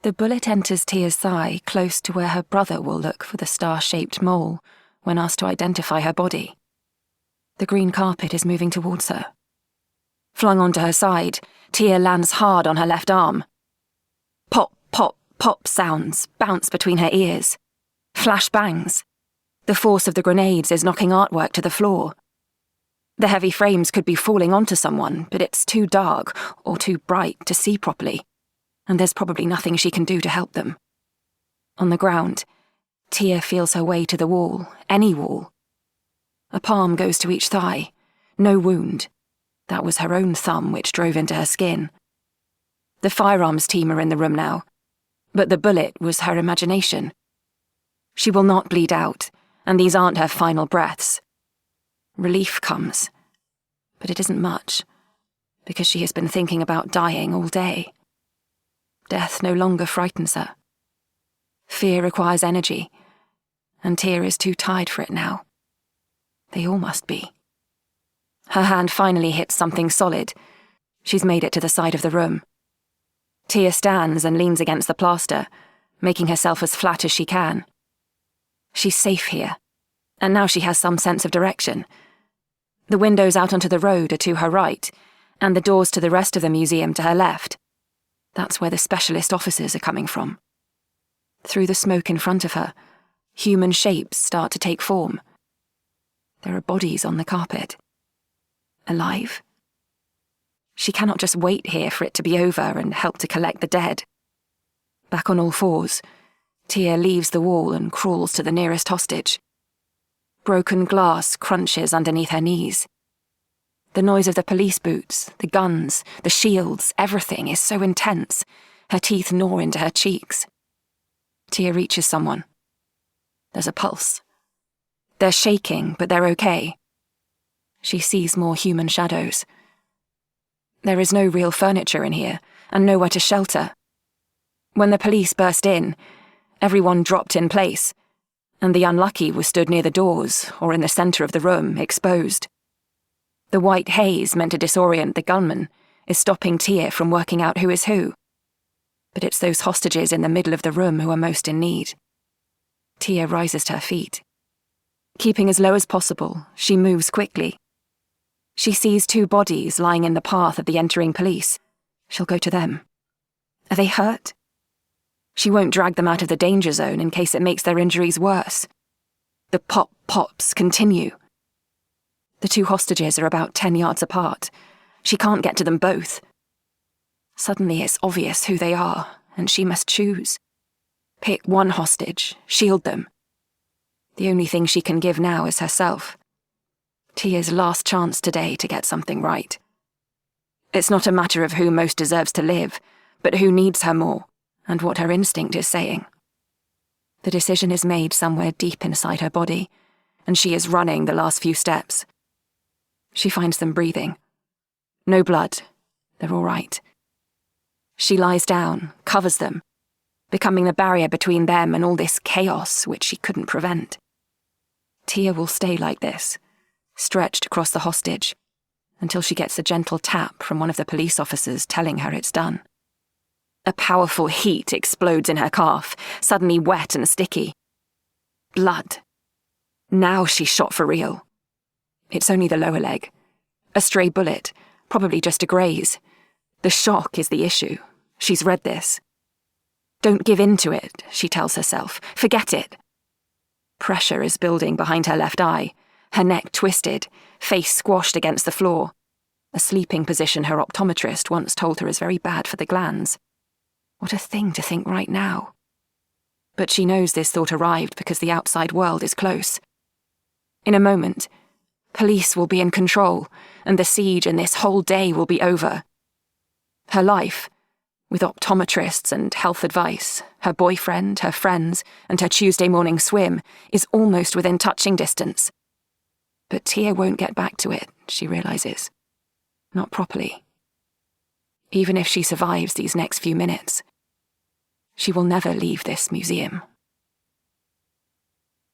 The bullet enters Tia's thigh close to where her brother will look for the star-shaped mole when asked to identify her body. The green carpet is moving towards her. Flung onto her side, Tia lands hard on her left arm. Pop, pop, pop sounds bounce between her ears. Flash bangs. The force of the grenades is knocking artwork to the floor. The heavy frames could be falling onto someone, but it's too dark or too bright to see properly, and there's probably nothing she can do to help them. On the ground, Tia feels her way to the wall, any wall. A palm goes to each thigh. No wound. That was her own thumb which drove into her skin. The firearms team are in the room now, but the bullet was her imagination. She will not bleed out, and these aren't her final breaths. Relief comes, but it isn't much, because she has been thinking about dying all day. Death no longer frightens her. Fear requires energy, and Tia is too tired for it now. They all must be. Her hand finally hits something solid. She's made it to the side of the room. Tia stands and leans against the plaster, making herself as flat as she can. She's safe here, and now she has some sense of direction. The windows out onto the road are to her right, and the doors to the rest of the museum to her left. That's where the specialist officers are coming from. Through the smoke in front of her, human shapes start to take form. There are bodies on the carpet. Alive? She cannot just wait here for it to be over and help to collect the dead. Back on all fours, Tia leaves the wall and crawls to the nearest hostage. Broken glass crunches underneath her knees. The noise of the police boots, the guns, the shields, everything is so intense, her teeth gnaw into her cheeks. Tia reaches someone. There's a pulse. They're shaking, but they're okay. She sees more human shadows. There is no real furniture in here, and nowhere to shelter. When the police burst in, everyone dropped in place, and the unlucky were stood near the doors or in the centre of the room, exposed. The white haze meant to disorient the gunman is stopping Tia from working out who is who. But it's those hostages in the middle of the room who are most in need. Tia rises to her feet. Keeping as low as possible, she moves quickly. She sees two bodies lying in the path of the entering police. She'll go to them. Are they hurt? She won't drag them out of the danger zone in case it makes their injuries worse. The pop-pops continue. The two hostages are about 10 yards apart. She can't get to them both. Suddenly it's obvious who they are, and she must choose. Pick one hostage, shield them. The only thing she can give now is herself. Tia's last chance today to get something right. It's not a matter of who most deserves to live, but who needs her more, and what her instinct is saying. The decision is made somewhere deep inside her body, and she is running the last few steps. She finds them breathing. No blood. They're all right. She lies down, covers them, becoming the barrier between them and all this chaos which she couldn't prevent. Tia will stay like this, stretched across the hostage, until she gets a gentle tap from one of the police officers telling her it's done. A powerful heat explodes in her calf, suddenly wet and sticky. Blood. Now she's shot for real. It's only the lower leg. A stray bullet, probably just a graze. The shock is the issue. She's read this. Don't give in to it, she tells herself. Forget it. Pressure is building behind her left eye, her neck twisted, face squashed against the floor. A sleeping position her optometrist once told her is very bad for the glands. What a thing to think right now. But she knows this thought arrived because the outside world is close. In a moment, police will be in control, and the siege and this whole day will be over. Her life, with optometrists and health advice, her boyfriend, her friends, and her Tuesday morning swim, is almost within touching distance. But Tia won't get back to it, she realizes. Not properly. Even if she survives these next few minutes, she will never leave this museum.